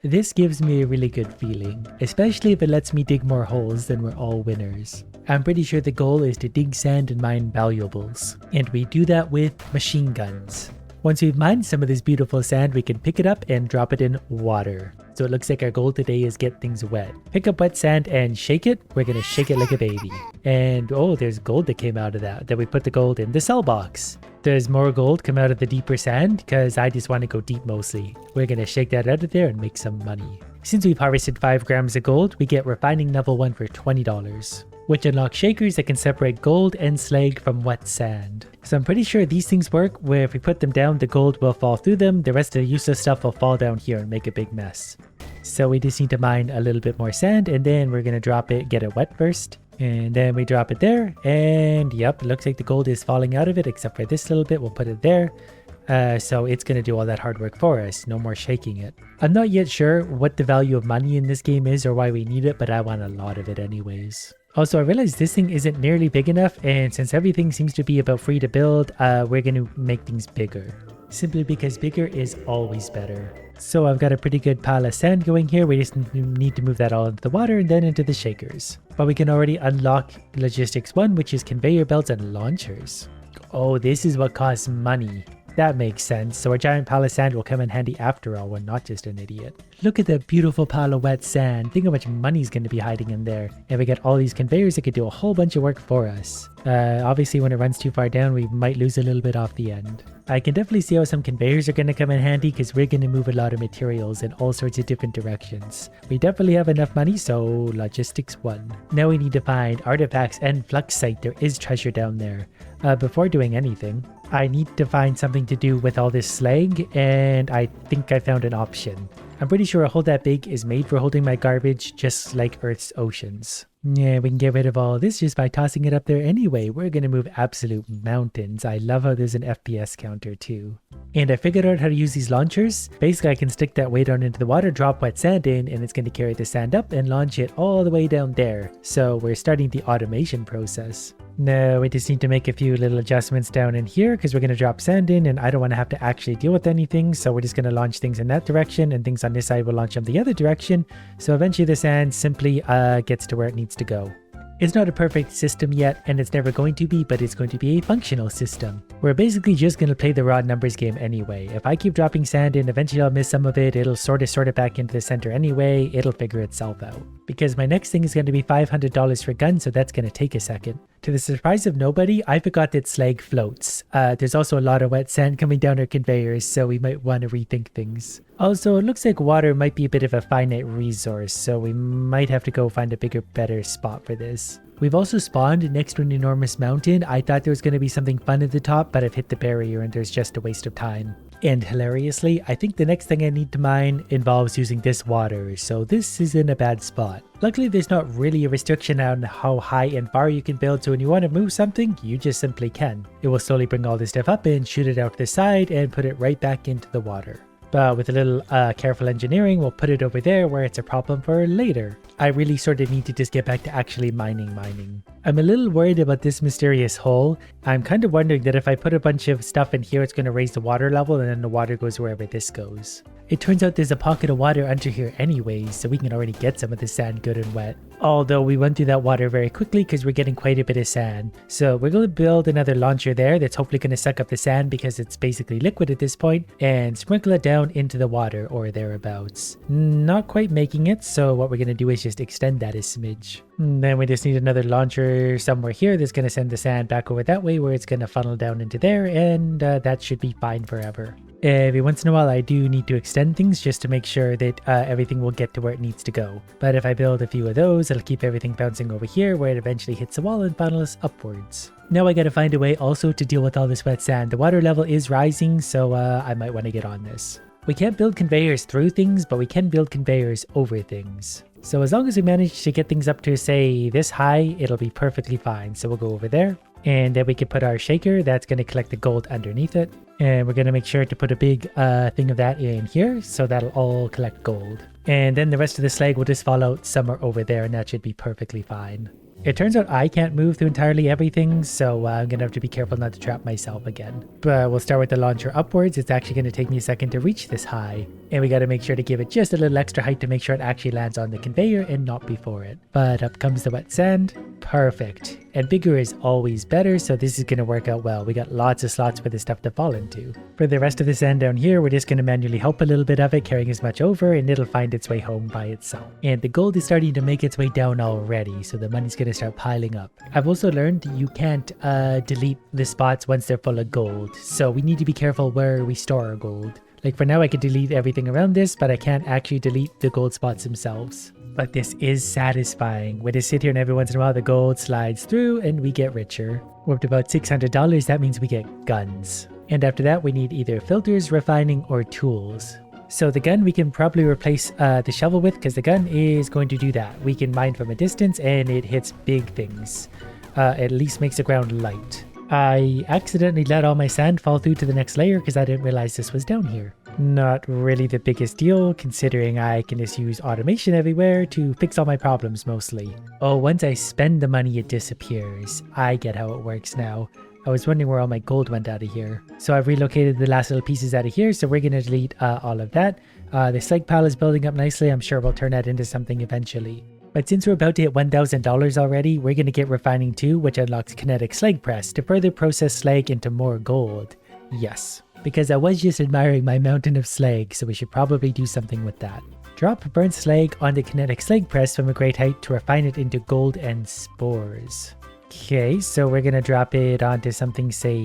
This gives me a really good feeling, especially if it lets me dig more holes, then we're all winners. I'm pretty sure the goal is to dig sand and mine valuables, and we do that with machine guns. Once we've mined some of this beautiful sand, we can pick it up and drop it in water. So it looks like our goal today is get things wet. Pick up wet sand and shake it. We're gonna shake it like a baby. And oh, there's gold that came out of that. Then we put the gold in the sell box. There's more gold come out of the deeper sand because I just want to go deep mostly. We're gonna shake that out of there and make some money. Since we've harvested 5 grams of gold, we get refining level 1 for $20. Which unlock shakers that can separate gold and slag from wet sand. So I'm pretty sure these things work where if we put them down, the gold will fall through them, the rest of the useless stuff will fall down here and make a big mess. So we just need to mine a little bit more sand and then we're gonna drop it, get it wet first. And then we drop it there and yep, it looks like the gold is falling out of it except for this little bit, we'll put it there. So it's going to do all that hard work for us, no more shaking it. I'm not yet sure what the value of money in this game is or why we need it, but I want a lot of it anyways. Also, I realized this thing isn't nearly big enough, and since everything seems to be about free to build, we're going to make things bigger. Simply because bigger is always better. So I've got a pretty good pile of sand going here, we just need to move that all into the water and then into the shakers. But we can already unlock Logistics 1, which is conveyor belts and launchers. Oh, this is what costs money. That makes sense, so a giant pile of sand will come in handy after all, we're not just an idiot. Look at that beautiful pile of wet sand, think how much money's going to be hiding in there. And we get all these conveyors that could do a whole bunch of work for us. Obviously when it runs too far down, we might lose a little bit off the end. I can definitely see how some conveyors are going to come in handy because we're going to move a lot of materials in all sorts of different directions. We definitely have enough money, so Logistics 1. Now we need to find artifacts and flux site, there is treasure down there. Before doing anything, I need to find something to do with all this slag, and I think I found an option. I'm pretty sure a hole that big is made for holding my garbage, just like Earth's oceans. Yeah, we can get rid of all this just by tossing it up there anyway. We're gonna move absolute mountains. I love how there's an FPS counter too. And I figured out how to use these launchers. Basically, I can stick that way down into the water, drop wet sand in, and it's gonna carry the sand up and launch it all the way down there. So we're starting the automation process. Now we just need to make a few little adjustments down in here because we're going to drop sand in and I don't want to have to actually deal with anything. So we're just going to launch things in that direction and things on this side will launch them the other direction. So eventually the sand simply gets to where it needs to go. It's not a perfect system yet, and it's never going to be, but it's going to be a functional system. We're basically just going to play the raw numbers game anyway. If I keep dropping sand in, eventually I'll miss some of it, it'll sort it back into the center anyway, it'll figure itself out. Because my next thing is going to be $500 for guns, so that's going to take a second. To the surprise of nobody, I forgot that slag floats. There's also a lot of wet sand coming down our conveyors, so we might want to rethink things. Also, it looks like water might be a bit of a finite resource, so we might have to go find a bigger, better spot for this. We've also spawned next to an enormous mountain. I thought there was going to be something fun at the top, but I've hit the barrier and there's just a waste of time. And hilariously, I think the next thing I need to mine involves using this water, so this is in a bad spot. Luckily, there's not really a restriction on how high and far you can build, so when you want to move something, you just simply can. It will slowly bring all this stuff up and shoot it out to the side and put it right back into the water. But with a little careful engineering, we'll put it over there where it's a problem for later. I really sort of need to just get back to actually mining. I'm a little worried about this mysterious hole. I'm kind of wondering that if I put a bunch of stuff in here, it's going to raise the water level and then the water goes wherever this goes. It turns out there's a pocket of water under here anyways, so we can already get some of the sand good and wet. Although we went through that water very quickly because we're getting quite a bit of sand. So we're going to build another launcher there that's hopefully going to suck up the sand because it's basically liquid at this point and sprinkle it down into the water or thereabouts. Not quite making it, so what we're going to do is just extend that a smidge. Then we just need another launcher somewhere here that's going to send the sand back over that way where it's going to funnel down into there, and that should be fine forever. Every once in a while I do need to extend things just to make sure that everything will get to where it needs to go. But if I build a few of those, it'll keep everything bouncing over here where it eventually hits the wall and funnels upwards. Now I gotta find a way also to deal with all this wet sand. The water level is rising, so I might want to get on this. We can't build conveyors through things, but we can build conveyors over things. So as long as we manage to get things up to, say, this high, it'll be perfectly fine. So we'll go over there. And then we can put our shaker that's going to collect the gold underneath it. And we're going to make sure to put a big thing of that in here, so that'll all collect gold. And then the rest of the slag will just fall out somewhere over there, and that should be perfectly fine. It turns out I can't move through entirely everything, so I'm going to have to be careful not to trap myself again. But we'll start with the launcher upwards. It's actually going to take me a second to reach this high. And we got to make sure to give it just a little extra height to make sure it actually lands on the conveyor and not before it. But up comes the wet sand. Perfect. And bigger is always better, so this is going to work out well. We got lots of slots for this stuff to fall into. For the rest of the sand down here, we're just going to manually help a little bit of it, carrying as much over, and it'll find its way home by itself. And the gold is starting to make its way down already, so the money's going to start piling up. I've also learned you can't delete the spots once they're full of gold, so we need to be careful where we store our gold. Like for now I could delete everything around this, but I can't actually delete the gold spots themselves. But this is satisfying. We just sit here and every once in a while the gold slides through and we get richer. We're up to about $600, that means we get guns. And after that we need either filters, refining, or tools. So the gun we can probably replace the shovel with, because the gun is going to do that. We can mine from a distance and it hits big things. At least makes the ground light. I accidentally let all my sand fall through to the next layer because I didn't realize this was down here. Not really the biggest deal, considering I can just use automation everywhere to fix all my problems mostly. Oh, once I spend the money, it disappears. I get how it works now. I was wondering where all my gold went out of here. So I've relocated the last little pieces out of here, so we're going to delete all of that. The slag pile is building up nicely. I'm sure we'll turn that into something eventually. But since we're about to hit $1,000 already, we're going to get refining too, which unlocks kinetic slag press to further process slag into more gold. Yes, because I was just admiring my mountain of slag, so we should probably do something with that. Drop burnt slag onto kinetic slag press from a great height to refine it into gold and spores. Okay, so we're going to drop it onto something, say,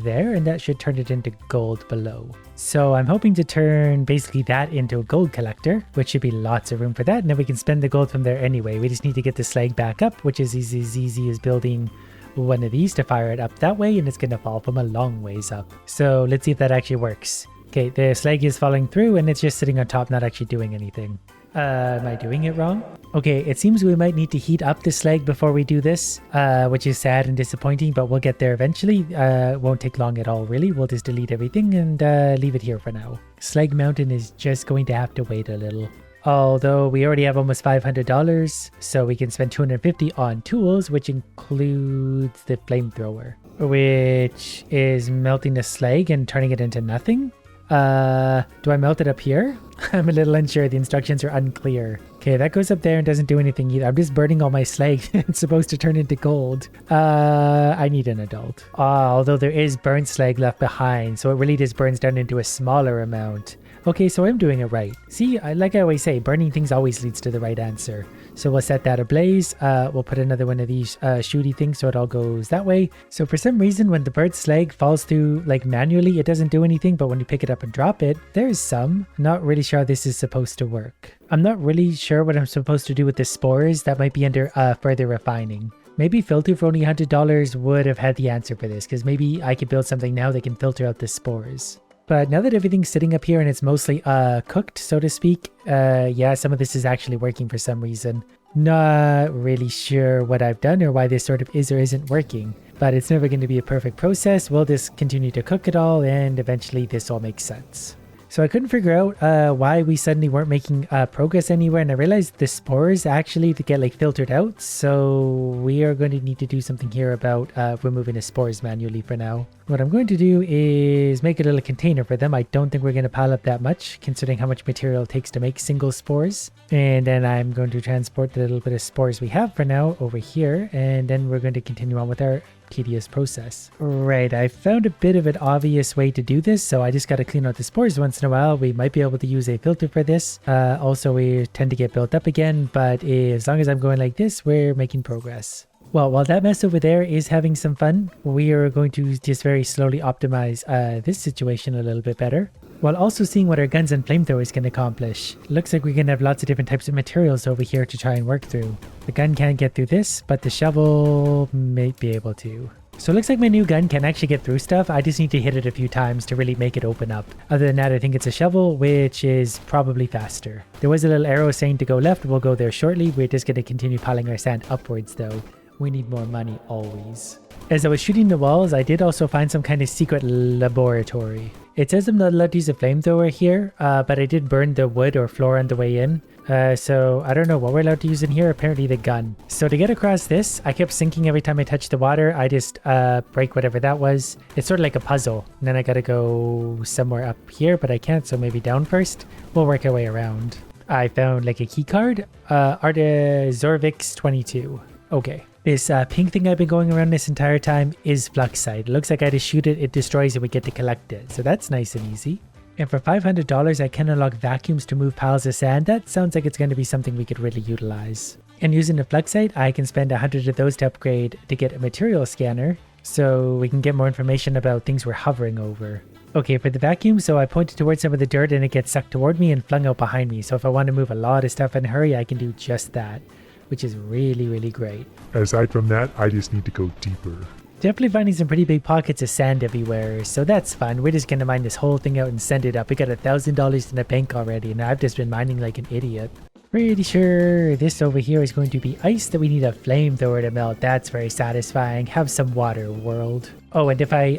there, and that should turn it into gold below. So I'm hoping to turn basically that into a gold collector, which should be lots of room for that, and then we can spend the gold from there anyway. We just need to get the slag back up, which is as easy as building one of these to fire it up that way, and it's going to fall from a long ways up. So let's see if that actually works. Okay, the slag is falling through, and it's just sitting on top, not actually doing anything. Am I doing it wrong? Okay, it seems we might need to heat up the slag before we do this, which is sad and disappointing, but we'll get there eventually. It won't take long at all, really. We'll just delete everything and leave it here for now. Slag Mountain is just going to have to wait a little. Although we already have almost $500, so we can spend $250 on tools, which includes the flamethrower, which is melting the slag and turning it into nothing. Do I melt it up here? I'm a little unsure. The instructions are unclear. Okay, that goes up there and doesn't do anything either. I'm just burning all my slag. It's supposed to turn into gold. I need an adult. Although there is burnt slag left behind, so it really just burns down into a smaller amount. Okay, so I'm doing it right. See, like I always say, burning things always leads to the right answer. So we'll set that ablaze. We'll put another one of these shooty things so it all goes that way. So for some reason, when the burnt slag falls through like manually, it doesn't do anything. But when you pick it up and drop it, there's some. Not really sure how this is supposed to work. I'm not really sure what I'm supposed to do with the spores. That might be under further refining. Maybe filter for only $100 would have had the answer for this, because maybe I could build something now that can filter out the spores. But now that everything's sitting up here and it's mostly cooked, so to speak, yeah, some of this is actually working for some reason. Not really sure what I've done or why this sort of is or isn't working, but it's never going to be a perfect process. We'll just continue to cook it all and eventually this all makes sense. So I couldn't figure out why we suddenly weren't making progress anywhere, and I realized the spores actually to get like filtered out, so we are going to need to do something here about removing the spores manually for now. What I'm going to do is make a little container for them. I don't think we're going to pile up that much considering how much material it takes to make single spores, and then I'm going to transport the little bit of spores we have for now over here, and then we're going to continue on with our tedious process. Right, I found a bit of an obvious way to do this, so I just got to clean out the spores once in a while. We might be able to use a filter for this. Also, we tend to get built up again, but as long as I'm going like this, we're making progress. Well, while that mess over there is having some fun, we are going to just very slowly optimize this situation a little bit better, while also seeing what our guns and flamethrowers can accomplish. Looks like we're going to have lots of different types of materials over here to try and work through. The gun can't get through this, but the shovel may be able to. So it looks like my new gun can actually get through stuff. I just need to hit it a few times to really make it open up. Other than that, I think it's a shovel, which is probably faster. There was a little arrow saying to go left. We'll go there shortly. We're just going to continue piling our sand upwards though. We need more money always. As I was shooting the walls, I did also find some kind of secret laboratory. It says I'm not allowed to use a flamethrower here, but I did burn the wood or floor on the way in. So I don't know what we're allowed to use in here, apparently the gun. So to get across this, I kept sinking every time I touched the water. I just break whatever that was. It's sort of like a puzzle. And then I gotta go somewhere up here, but I can't, so maybe down first. We'll work our way around. I found like a key card. Zorvix 22. Okay. This pink thing I've been going around this entire time is Fluxite. It looks like I just shoot it, it destroys it, we get to collect it. So that's nice and easy. And for $500, I can unlock vacuums to move piles of sand. That sounds like it's going to be something we could really utilize. And using the Fluxite, I can spend 100 of those to upgrade to get a material scanner, so we can get more information about things we're hovering over. Okay, for the vacuum, so I pointed towards some of the dirt and it gets sucked toward me and flung out behind me. So if I want to move a lot of stuff in a hurry, I can do just that, which is really, really great. Aside from that, I just need to go deeper. Definitely finding some pretty big pockets of sand everywhere, so that's fun. We're just gonna mine this whole thing out and send it up. We got $1,000 in the bank already, and I've just been mining like an idiot. Pretty sure this over here is going to be ice that we need a flamethrower to melt. That's very satisfying. Have some water, world. Oh, and if I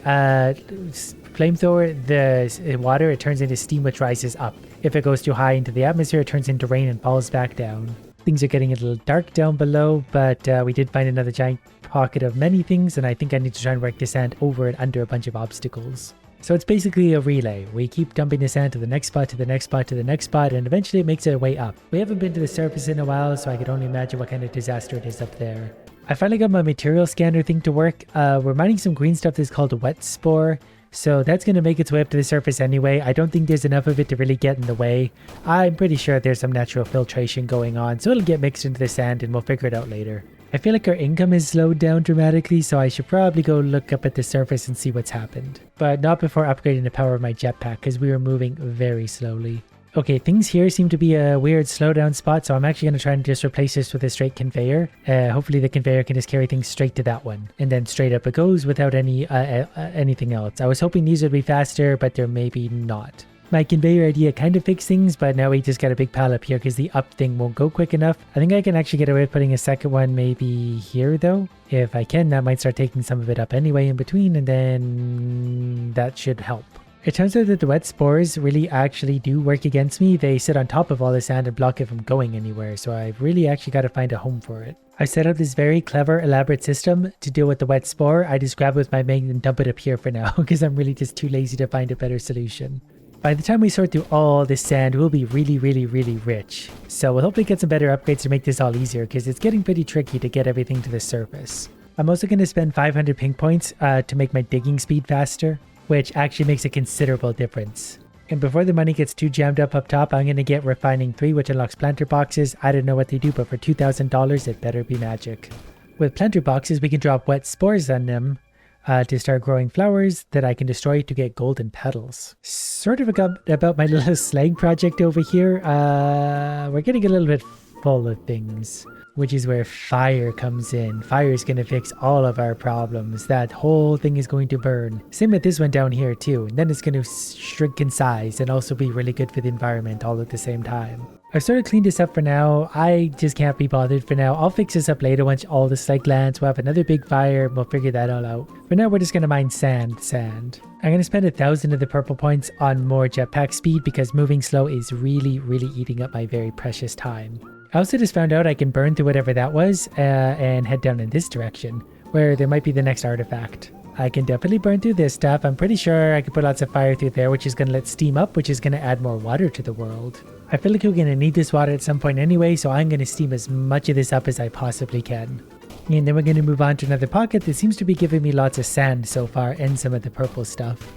flamethrower the water, it turns into steam which rises up. If it goes too high into the atmosphere, it turns into rain and falls back down. Things are getting a little dark down below, but we did find another giant pocket of many things, and I think I need to try and work the sand over and under a bunch of obstacles. So it's basically a relay. We keep dumping the sand to the next spot, to the next spot, to the next spot, and eventually it makes its way up. We haven't been to the surface in a while, so I could only imagine what kind of disaster it is up there. I finally got my material scanner thing to work. We're mining some green stuff that's called a wet spore. So that's going to make its way up to the surface anyway. I don't think there's enough of it to really get in the way. I'm pretty sure there's some natural filtration going on, so it'll get mixed into the sand and we'll figure it out later. I feel like our income has slowed down dramatically, so I should probably go look up at the surface and see what's happened. But not before upgrading the power of my jetpack, because we were moving very slowly. Okay, things here seem to be a weird slowdown spot, so I'm actually going to try and just replace this with a straight conveyor. Hopefully the conveyor can just carry things straight to that one, and then straight up it goes without anything else. I was hoping these would be faster, but they're maybe not. My conveyor idea kind of fixed things, but now we just got a big pile up here because the up thing won't go quick enough. I think I can actually get away with putting a second one maybe here though. If I can, that might start taking some of it up anyway in between, and then that should help. It turns out that the wet spores really actually do work against me. They sit on top of all the sand and block it from going anywhere, so I've really actually got to find a home for it. I set up this very clever, elaborate system to deal with the wet spore. I just grab it with my magnet and dump it up here for now because I'm really just too lazy to find a better solution. By the time we sort through all this sand, we'll be really, really, really rich. So we'll hopefully get some better upgrades to make this all easier because it's getting pretty tricky to get everything to the surface. I'm also going to spend 500 ping points to make my digging speed faster, which actually makes a considerable difference. And before the money gets too jammed up top, I'm going to get Refining 3, which unlocks planter boxes. I don't know what they do, but for $2,000, it better be magic. With planter boxes, we can drop wet spores on them to start growing flowers that I can destroy to get golden petals. Sort of about my little slang project over here. We're getting a little bit full of things, which is where fire comes in. Fire is going to fix all of our problems. That whole thing is going to burn. Same with this one down here too. And then it's going to shrink in size and also be really good for the environment all at the same time. I've sort of cleaned this up for now. I just can't be bothered for now. I'll fix this up later once all the slag lands. We'll have another big fire and we'll figure that all out. For now, we're just going to mine sand. I'm going to spend 1,000 of the purple points on more jetpack speed because moving slow is really, really eating up my very precious time. I also just found out I can burn through whatever that was and head down in this direction where there might be the next artifact. I can definitely burn through this stuff. I'm pretty sure I can put lots of fire through there, which is going to let steam up, which is going to add more water to the world. I feel like we're going to need this water at some point anyway, so I'm going to steam as much of this up as I possibly can. And then we're going to move on to another pocket that seems to be giving me lots of sand so far and some of the purple stuff.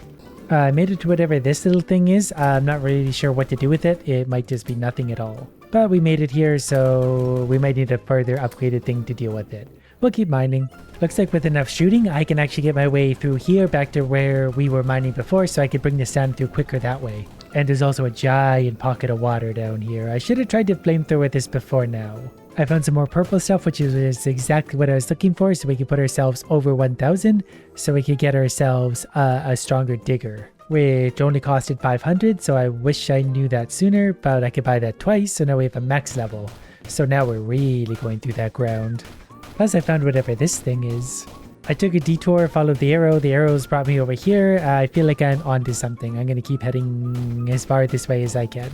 I made it to whatever this little thing is. I'm not really sure what to do with it. It might just be nothing at all. But we made it here, so we might need a further upgraded thing to deal with it. We'll keep mining. Looks like with enough shooting, I can actually get my way through here back to where we were mining before, so I could bring the sand through quicker that way. And there's also a giant pocket of water down here. I should have tried to flamethrower this before now. I found some more purple stuff, which is exactly what I was looking for, so we could put ourselves over 1,000, so we could get ourselves a stronger digger, which only costed 500, so I wish I knew that sooner, but I could buy that twice, so now we have a max level. So now we're really going through that ground. Plus I found whatever this thing is. I took a detour, followed the arrow. The arrows brought me over here. I feel like I'm onto something. I'm going to keep heading as far this way as I can.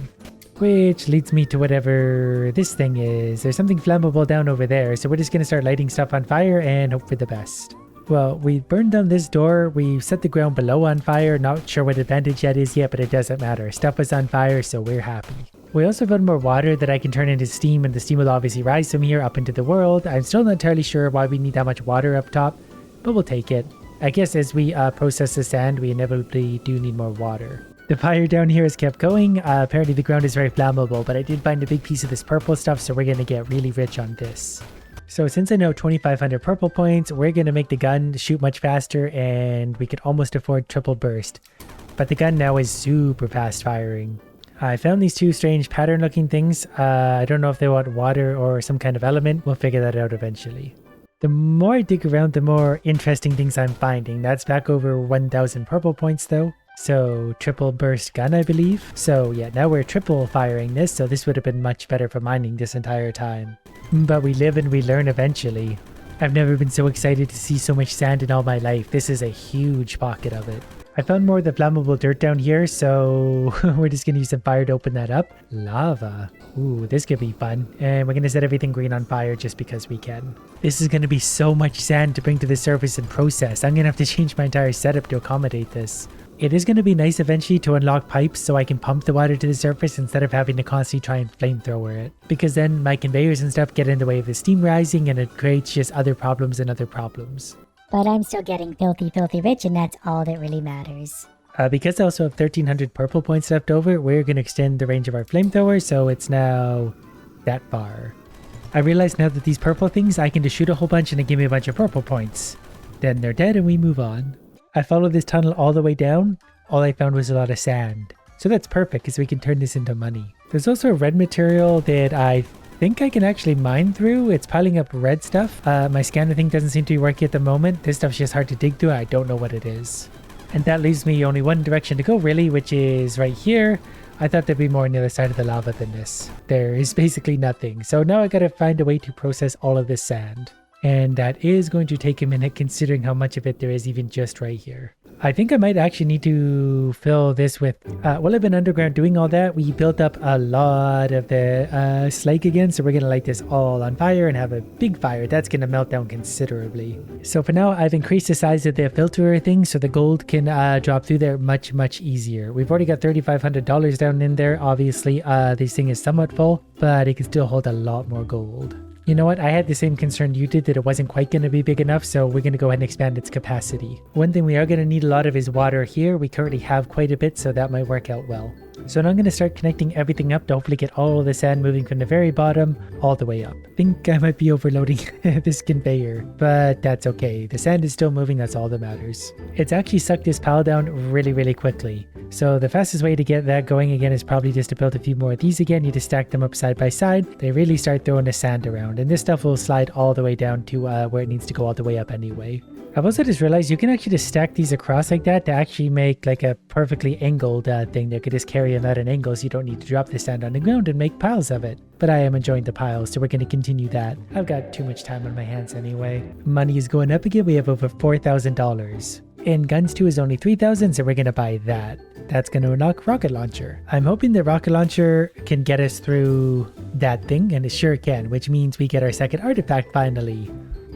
Which leads me to whatever this thing is. There's something flammable down over there. So we're just going to start lighting stuff on fire and hope for the best. Well, we burned down this door. We set the ground below on fire. Not sure what advantage that is yet, but it doesn't matter. Stuff was on fire, so we're happy. We also found more water that I can turn into steam, and the steam will obviously rise from here up into the world. I'm still not entirely sure why we need that much water up top, but we'll take it. I guess as we process the sand, we inevitably do need more water. The fire down here has kept going. Apparently the ground is very flammable, but I did find a big piece of this purple stuff, so we're going to get really rich on this. So since I know 2,500 purple points, we're going to make the gun shoot much faster, and we could almost afford triple burst. But the gun now is super fast firing. I found these two strange pattern looking things. I don't know if they want water or some kind of element. We'll figure that out eventually. The more I dig around, the more interesting things I'm finding. That's back over 1,000 purple points though. So triple burst gun, I believe. So yeah, now we're triple firing this. So this would have been much better for mining this entire time. But we live and we learn eventually. I've never been so excited to see so much sand in all my life. This is a huge pocket of it. I found more of the flammable dirt down here, so we're just going to use some fire to open that up. Lava. Ooh, this could be fun. And we're going to set everything green on fire just because we can. This is going to be so much sand to bring to the surface and process. I'm going to have to change my entire setup to accommodate this. It is going to be nice eventually to unlock pipes so I can pump the water to the surface instead of having to constantly try and flamethrower it. Because then my conveyors and stuff get in the way of the steam rising and it creates just other problems and other problems. But I'm still getting filthy rich, and that's all that really matters. Because I also have 1,300 purple points left over, we're going to extend the range of our flamethrower, so it's now that far. I realize now that these purple things, I can just shoot a whole bunch and it give me a bunch of purple points. Then they're dead and we move on. I followed this tunnel all the way down. All I found was a lot of sand. So that's perfect because we can turn this into money. There's also a red material that I think I can actually mine through. It's piling up red stuff. My scanner thing doesn't seem to be working at the moment. This stuff's just hard to dig through. I don't know what it is. And that leaves me only one direction to go really, which is right here. I thought there'd be more on the other side of the lava than this. There is basically nothing. So now I gotta find a way to process all of this sand. And that is going to take a minute considering how much of it there is even just right here. I think I might actually need to fill this with, while I've been underground doing all that, we built up a lot of the slag again. So we're going to light this all on fire and have a big fire. That's going to melt down considerably. So for now, I've increased the size of the filter thing so the gold can drop through there much easier. We've already got $3,500 down in there. Obviously, this thing is somewhat full, but it can still hold a lot more gold. You know what, I had the same concern you did that it wasn't quite going to be big enough, so we're going to go ahead and expand its capacity. One thing we are going to need a lot of is water here. We currently have quite a bit, so that might work out well. So now I'm going to start connecting everything up to hopefully get all of the sand moving from the very bottom all the way up. I think I might be overloading this conveyor, but that's okay. The sand is still moving, that's all that matters. It's actually sucked this pile down really quickly. So the fastest way to get that going again is probably just to build a few more of these again. You just stack them up side by side. They really start throwing the sand around, and this stuff will slide all the way down to where it needs to go all the way up anyway. I've also just realized you can actually just stack these across like that to actually make like a perfectly angled thing that could just carry them at an angle so you don't need to drop the sand on the ground and make piles of it. But I am enjoying the piles, so we're going to continue that. I've got too much time on my hands anyway. Money is going up again. We have over $4,000. And guns 2 is only 3,000, so we're going to buy that. That's going to unlock rocket launcher. I'm hoping the rocket launcher can get us through that thing, and it sure can, which means we get our second artifact finally.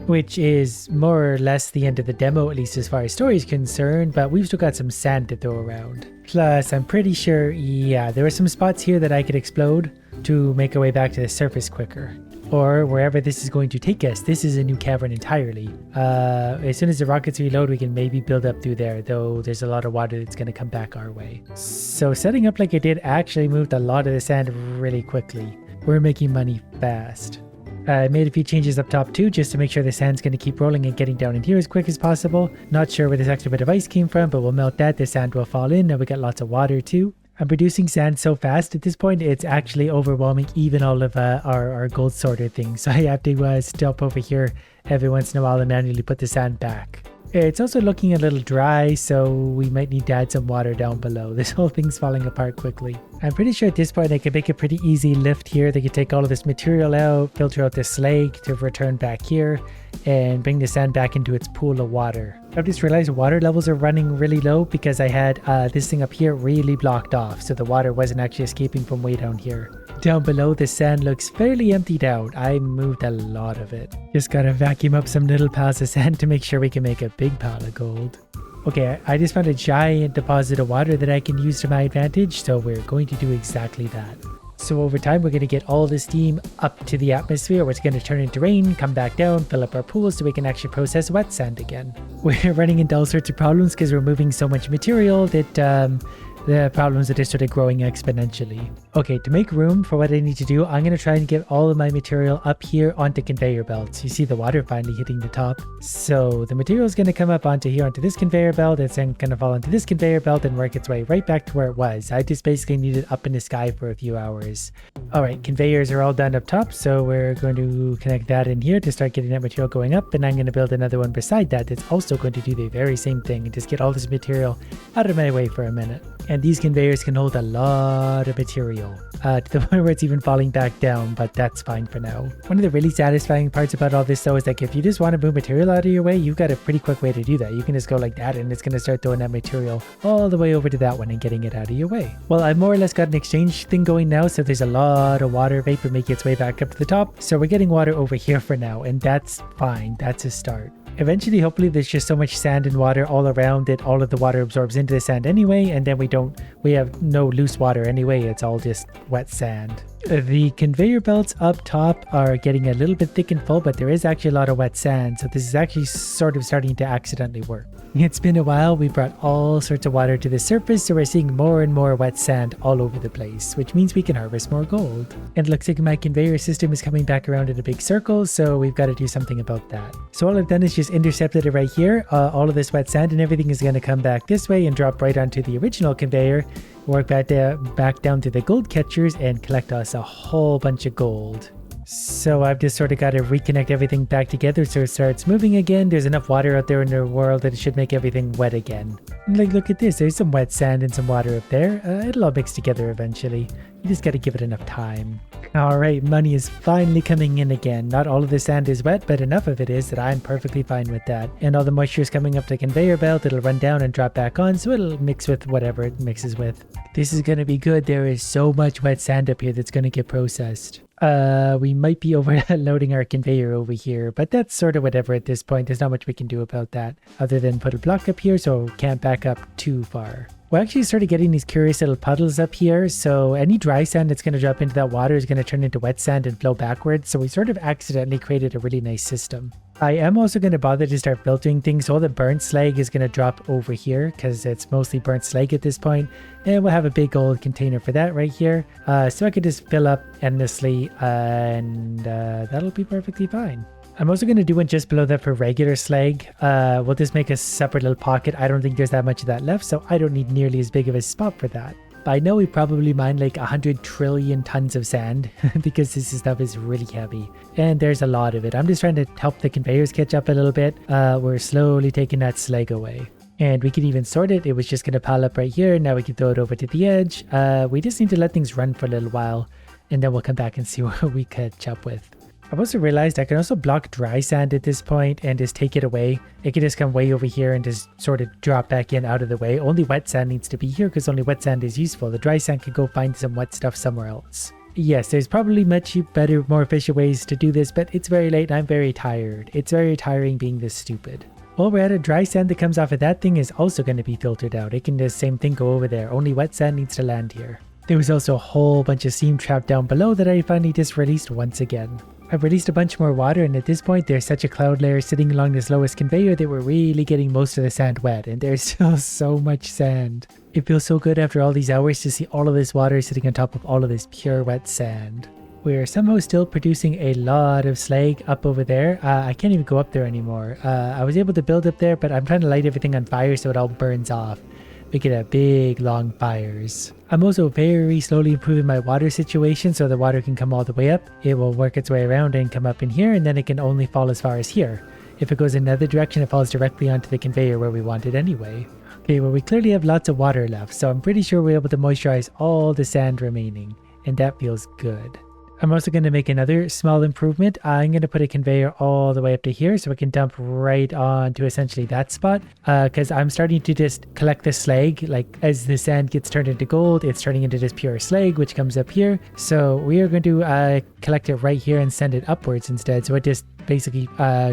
Which is more or less the end of the demo, at least as far as story is concerned, but we've still got some sand to throw around. Plus, I'm pretty sure, yeah, there are some spots here that I could explode to make our way back to the surface quicker. Or wherever this is going to take us. This is a new cavern entirely. As soon as the rockets reload, we can maybe build up through there, though there's a lot of water that's going to come back our way. So setting up like I did actually moved a lot of the sand really quickly. We're making money fast. I made a few changes up top too, just to make sure the sand's going to keep rolling and getting down in here as quick as possible. Not sure where this extra bit of ice came from, but we'll melt that. The sand will fall in. Now we got lots of water too. I'm producing sand so fast at this point, it's actually overwhelming even all of our gold sorter things. So I have to stop over here every once in a while and manually put the sand back. It's also looking a little dry, so we might need to add some water down below. This whole thing's falling apart quickly. I'm pretty sure at this point I can make a pretty easy lift here. They could take all of this material out, filter out this slag to return back here, and bring the sand back into its pool of water. I've just realized water levels are running really low because I had this thing up here really blocked off, so the water wasn't actually escaping from way down here. Down below, the sand looks fairly emptied out. I moved a lot of it. Just gotta vacuum up some little piles of sand to make sure we can make a big pile of gold. Okay, I just found a giant deposit of water that I can use to my advantage, so we're going to do exactly that. So over time, we're going to get all the steam up to the atmosphere, where it's going to turn into rain, come back down, fill up our pools so we can actually process wet sand again. We're running into all sorts of problems because we're moving so much material that the problems are just sort of growing exponentially. Okay, to make room for what I need to do, I'm going to try and get all of my material up here onto conveyor belts. You see the water finally hitting the top. So the material is going to come up onto here, onto this conveyor belt. It's then going to fall onto this conveyor belt and work its way right back to where it was. I just basically need it up in the sky for a few hours. All right, conveyors are all done up top, so we're going to connect that in here to start getting that material going up, and I'm going to build another one beside that that's also going to do the very same thing and just get all this material out of my way for a minute. And these conveyors can hold a lot of material, to the point where it's even falling back down, but that's fine for now. One of the really satisfying parts about all this though is like if you just want to move material out of your way, you've got a pretty quick way to do that. You can just go like that and it's going to start throwing that material all the way over to that one and getting it out of your way. Well, I've more or less got an exchange thing going now, so there's a lot of water vapor making its way back up to the top. So we're getting water over here for now, and that's fine. That's a start. Eventually, hopefully, there's just so much sand and water all around that all of the water absorbs into the sand anyway, and then we have no loose water anyway. It's all just wet sand. The conveyor belts up top are getting a little bit thick and full, but there is actually a lot of wet sand, so this is actually sort of starting to accidentally work. It's been a while. We brought all sorts of water to the surface, so we're seeing more and more wet sand all over the place, which means we can harvest more gold. And it looks like my conveyor system is coming back around in a big circle, so we've got to do something about that. So all I've done is just intercepted it right here. All of this wet sand and everything is going to come back this way and drop right onto the original conveyor, work back down to the gold catchers and collect us a whole bunch of gold. So I've just sort of got to reconnect everything back together so it starts moving again. There's enough water out there in the world that it should make everything wet again. Like, look at this. There's some wet sand and some water up there. It'll all mix together eventually. You just got to give it enough time. Alright, money is finally coming in again. Not all of the sand is wet, but enough of it is that I'm perfectly fine with that. And all the moisture is coming up the conveyor belt. It'll run down and drop back on, so it'll mix with whatever it mixes with. This is going to be good. There is so much wet sand up here that's going to get processed. We might be overloading our conveyor over here, but that's sort of whatever at this point. There's not much we can do about that other than put a block up here so it can't back up too far. We're actually started getting these curious little puddles up here, so any dry sand that's going to drop into that water is going to turn into wet sand and flow backwards, so we sort of accidentally created a really nice system. I am also going to bother to start filtering things, so all the burnt slag is going to drop over here because it's mostly burnt slag at this point, and we'll have a big old container for that right here, so I could just fill up endlessly, and that'll be perfectly fine. I'm also going to do one just below that for regular slag. We'll just make a separate little pocket. I don't think there's that much of that left, so I don't need nearly as big of a spot for that. But I know we probably mined like 100 trillion tons of sand because this stuff is really heavy. And there's a lot of it. I'm just trying to help the conveyors catch up a little bit. We're slowly taking that slag away. And we can even sort it. It was just going to pile up right here. Now we can throw it over to the edge. We just need to let things run for a little while. And then we'll come back and see what we catch up with. I've also realized I can also block dry sand at this point and just take it away. It can just come way over here and just sort of drop back in out of the way. Only wet sand needs to be here because only wet sand is useful. The dry sand can go find some wet stuff somewhere else. Yes, there's probably much better, more efficient ways to do this, but it's very late and I'm very tired. It's very tiring being this stupid. While we're at it, dry sand that comes off of that thing is also going to be filtered out. It can the same thing go over there. Only wet sand needs to land here. There was also a whole bunch of steam trapped down below that I finally just released once again. I've released a bunch more water, and at this point there's such a cloud layer sitting along this lowest conveyor that we're really getting most of the sand wet, and there's still so much sand. It feels so good after all these hours to see all of this water sitting on top of all of this pure wet sand. We're somehow still producing a lot of slag up over there. I can't even go up there anymore. I was able to build up there, but I'm trying to light everything on fire so it all burns off. We could have big long fires. I'm also very slowly improving my water situation so the water can come all the way up. It will work its way around and come up in here, and then it can only fall as far as here. If it goes another direction, it falls directly onto the conveyor where we want it anyway. Okay, well we clearly have lots of water left, so I'm pretty sure we're able to moisturize all the sand remaining, and that feels good. I'm also going to make another small improvement. I'm going to put a conveyor all the way up to here so we can dump right on to essentially that spot, because I'm starting to just collect the slag. Like as the sand gets turned into gold, it's turning into this pure slag, which comes up here. So we are going to collect it right here and send it upwards instead. So it just basically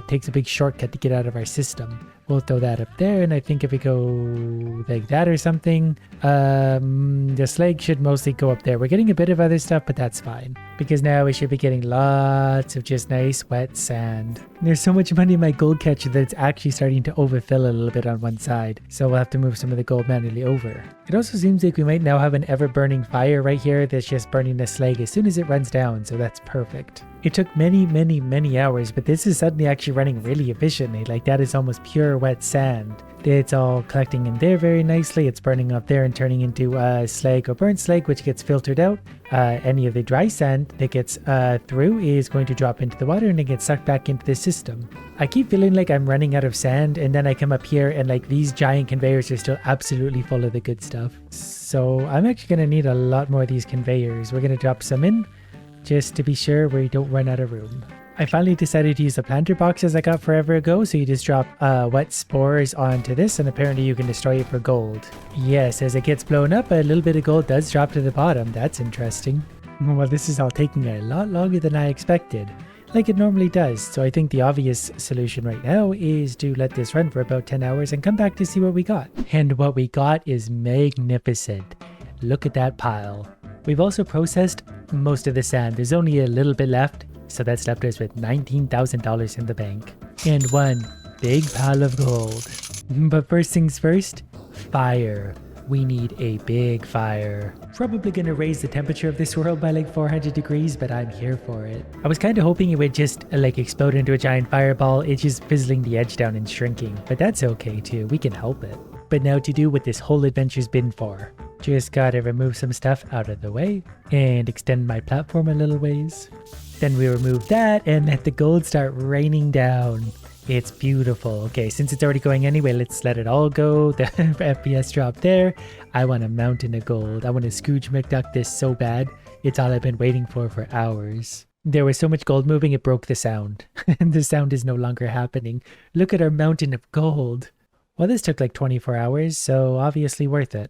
takes a big shortcut to get out of our system. We'll throw that up there, and I think if we go like that or something, the slag should mostly go up there. We're getting a bit of other stuff, but that's fine, because now we should be getting lots of just nice wet sand. There's so much money in my gold catcher that it's actually starting to overfill a little bit on one side, so we'll have to move some of the gold manually over. It also seems like we might now have an ever-burning fire right here that's just burning the slag as soon as it runs down, so that's perfect. It took many hours, but this is suddenly actually running really efficiently. Like that is almost pure wet sand. It's all collecting in there very nicely. It's burning up there and turning into slag or burnt slag, which gets filtered out. Any of the dry sand that gets through is going to drop into the water and it gets sucked back into the system. I keep feeling like I'm running out of sand, and then I come up here and like these giant conveyors are still absolutely full of the good stuff. So I'm actually going to need a lot more of these conveyors. We're going to drop some in, just to be sure we don't run out of room. I finally decided to use the planter boxes I got forever ago, so you just drop wet spores onto this, and apparently you can destroy it for gold. Yes, as it gets blown up, a little bit of gold does drop to the bottom. That's interesting. Well, this is all taking a lot longer than I expected, like it normally does, so I think the obvious solution right now is to let this run for about 10 hours and come back to see what we got. And what we got is magnificent. Look at that pile. We've also processed most of the sand. There's only a little bit left, so that's left us with $19,000 in the bank. And one big pile of gold. But first things first, fire. We need a big fire. Probably gonna raise the temperature of this world by like 400 degrees, but I'm here for it. I was kind of hoping it would just like explode into a giant fireball. It's just fizzling the edge down and shrinking, but that's okay too. We can help it. But now to do what this whole adventure's been for. Just gotta remove some stuff out of the way and extend my platform a little ways. Then we remove that and let the gold start raining down. It's beautiful. Okay, since it's already going anyway, let's let it all go. The FPS drop there. I want a mountain of gold. I want to Scrooge McDuck this so bad. It's all I've been waiting for hours. There was so much gold moving, it broke the sound. And the sound is no longer happening. Look at our mountain of gold. Well, this took like 24 hours, so obviously worth it.